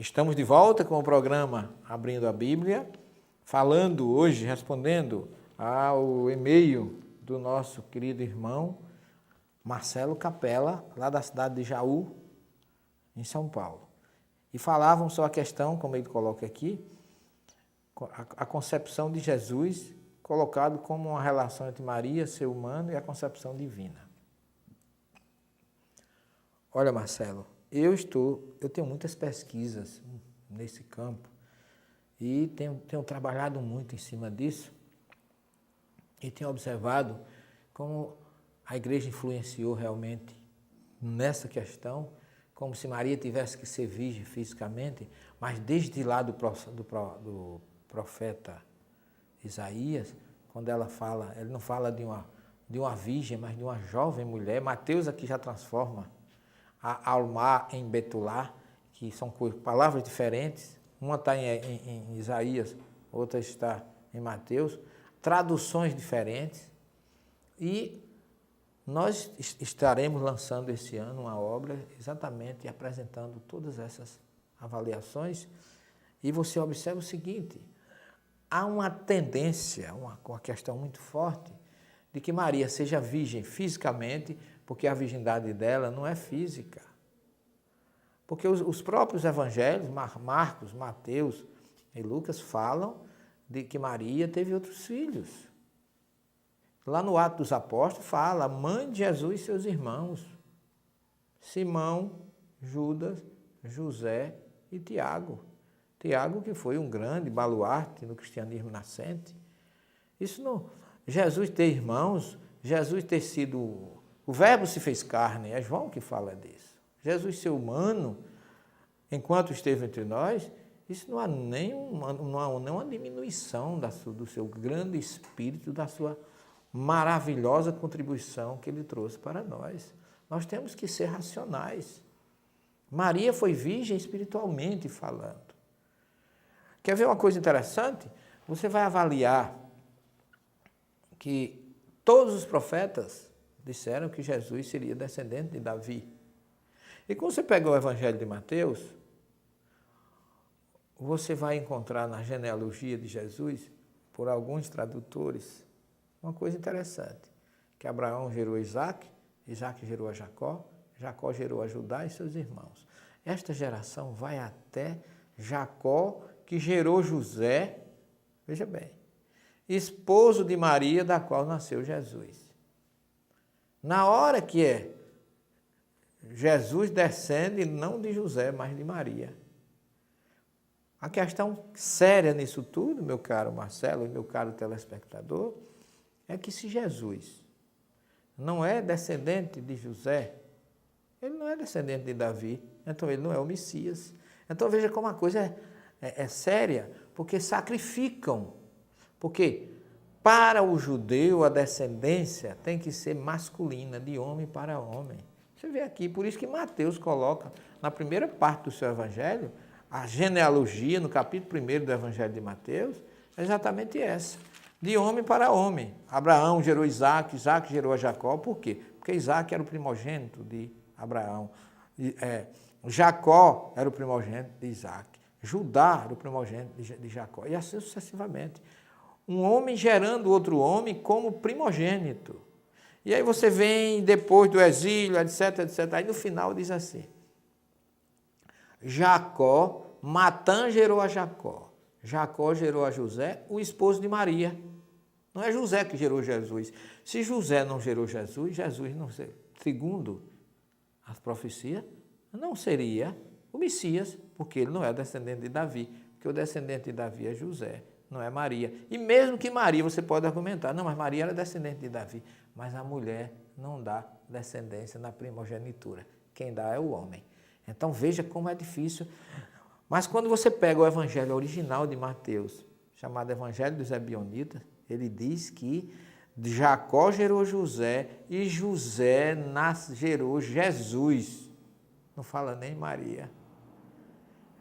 Estamos de volta com o programa Abrindo a Bíblia, falando hoje, respondendo ao e-mail do nosso querido irmão Marcelo Capella, lá da cidade de Jaú, em São Paulo. E falavam sobre a questão, como ele coloca aqui, a concepção de Jesus, colocado como uma relação entre Maria, ser humano, e a concepção divina. Olha, Marcelo, eu tenho muitas pesquisas nesse campo e tenho trabalhado muito em cima disso e tenho observado como a igreja influenciou realmente nessa questão, como se Maria tivesse que ser virgem fisicamente, mas desde lá do profeta Isaías, quando ela fala, ele não fala de uma virgem, mas de uma jovem mulher. Mateus aqui já transforma a Almá em Betulá, que são palavras diferentes, uma está em Isaías, outra está em Mateus, traduções diferentes, e nós estaremos lançando esse ano uma obra exatamente apresentando todas essas avaliações, e você observa o seguinte: há uma tendência, uma questão muito forte, de que Maria seja virgem fisicamente, porque a virgindade dela não é física. Porque os próprios evangelhos, Marcos, Mateus e Lucas, falam de que Maria teve outros filhos. Lá no Atos dos Apóstolos fala, mãe de Jesus e seus irmãos, Simão, Judas, José e Tiago. Tiago, que foi um grande baluarte no cristianismo nascente. Isso não... Jesus ter irmãos, Jesus ter sido... O verbo se fez carne, é João que fala disso. Jesus ser humano, enquanto esteve entre nós, isso não há nenhuma diminuição do seu grande espírito, da sua maravilhosa contribuição que ele trouxe para nós. Nós temos que ser racionais. Maria foi virgem espiritualmente falando. Quer ver uma coisa interessante? Você vai avaliar que todos os profetas disseram que Jesus seria descendente de Davi. E quando você pega o Evangelho de Mateus, você vai encontrar na genealogia de Jesus, por alguns tradutores, uma coisa interessante, que Abraão gerou Isaac, Isaac gerou a Jacó, Jacó gerou a Judá e seus irmãos. Esta geração vai até Jacó, que gerou José, veja bem, esposo de Maria, da qual nasceu Jesus. Na hora que Jesus descende não de José, mas de Maria. A questão séria nisso tudo, meu caro Marcelo e meu caro telespectador, é que se Jesus não é descendente de José, ele não é descendente de Davi, então ele não é o Messias. Então veja como a coisa é séria, porque sacrificam. Porque para o judeu a descendência tem que ser masculina, de homem para homem. Você vê aqui, por isso que Mateus coloca na primeira parte do seu evangelho, a genealogia, no capítulo 1 do evangelho de Mateus, é exatamente essa. De homem para homem. Abraão gerou Isaac, Isaac gerou a Jacó. Por quê? Porque Isaac era o primogênito de Abraão. Jacó era o primogênito de Isaac. Judá era o primogênito de Jacó. E assim sucessivamente. Um homem gerando outro homem como primogênito. E aí você vem depois do exílio, etc, etc. Aí no final diz assim, Jacó, Matã gerou a Jacó. Jacó gerou a José, o esposo de Maria. Não é José que gerou Jesus. Se José não gerou Jesus, Jesus não seria, segundo a profecia, não seria o Messias, porque ele não é descendente de Davi, porque o descendente de Davi é José, não é Maria. E mesmo que Maria, você pode argumentar, não, mas Maria era descendente de Davi, mas a mulher não dá descendência na primogenitura. Quem dá é o homem. Então veja como é difícil. Mas quando você pega o evangelho original de Mateus, chamado Evangelho dos Ebionitas, ele diz que Jacó gerou José e José gerou Jesus. Não fala nem Maria.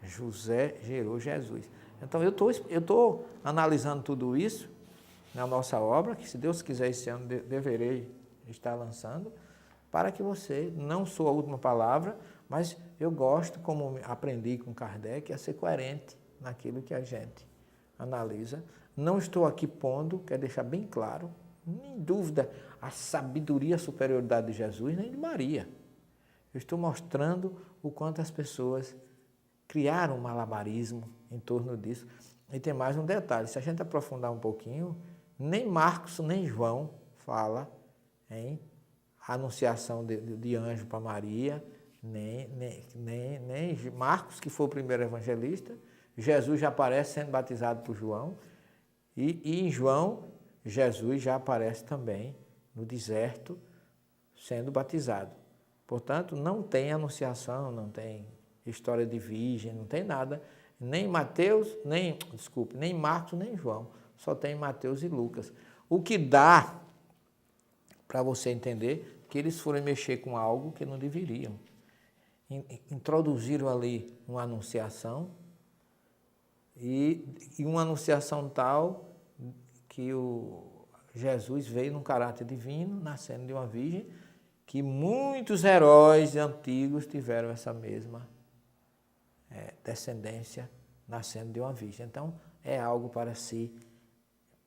José gerou Jesus. Então eu estou analisando tudo isso na nossa obra, que se Deus quiser esse ano deverei estar lançando, para que você, não sou a última palavra, mas eu gosto, como aprendi com Kardec, a ser coerente naquilo que a gente analisa. Não estou aqui pondo, quero deixar bem claro, nem dúvida, a sabedoria, a superioridade de Jesus, nem de Maria. Eu estou mostrando o quanto as pessoas criaram um malabarismo em torno disso. E tem mais um detalhe, se a gente aprofundar um pouquinho, nem Marcos, nem João fala em anunciação de anjo para Maria, nem Marcos, que foi o primeiro evangelista. Jesus já aparece sendo batizado por João, e em João, Jesus já aparece também no deserto sendo batizado. Portanto, não tem anunciação, não tem história de virgem, não tem nada, nem nem Marcos, nem João, só tem Mateus e Lucas. O que dá para você entender que eles foram mexer com algo que não deveriam. Introduziram ali uma anunciação, e uma anunciação tal que Jesus veio num caráter divino, nascendo de uma virgem, que muitos heróis antigos tiveram essa mesma descendência, nascendo de uma virgem. Então, é algo para se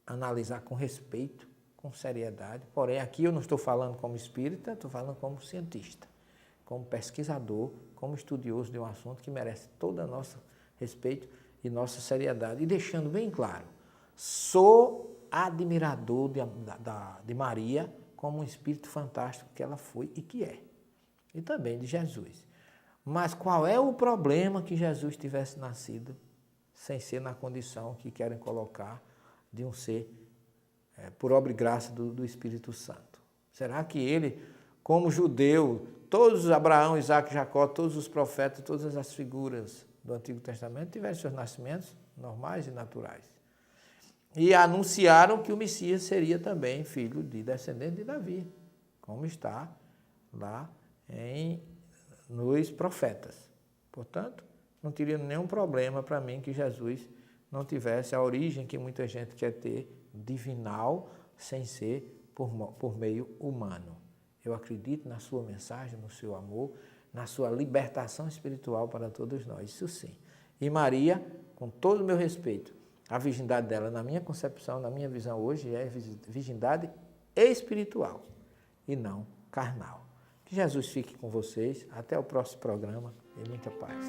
analisar com respeito, com seriedade. Porém, aqui eu não estou falando como espírita, estou falando como cientista, como pesquisador, como estudioso de um assunto que merece todo o nosso respeito e nossa seriedade. E deixando bem claro, sou admirador de Maria como um espírito fantástico que ela foi e que é. E também de Jesus. Mas qual é o problema que Jesus tivesse nascido sem ser na condição que querem colocar de um ser por obra e graça do Espírito Santo? Será que ele, como judeu, todos Abraão, Isaac, Jacó, todos os profetas, todas as figuras do Antigo Testamento tiveram seus nascimentos normais e naturais? E anunciaram que o Messias seria também filho de descendente de Davi, como está lá nos profetas. Portanto, não teria nenhum problema para mim que Jesus não tivesse a origem que muita gente quer ter, divinal, sem ser por meio humano. Eu acredito na sua mensagem, no seu amor, na sua libertação espiritual para todos nós, isso sim. E Maria, com todo o meu respeito, a virgindade dela, na minha concepção, na minha visão hoje, é virgindade espiritual e não carnal. Que Jesus fique com vocês. Até o próximo programa e muita paz.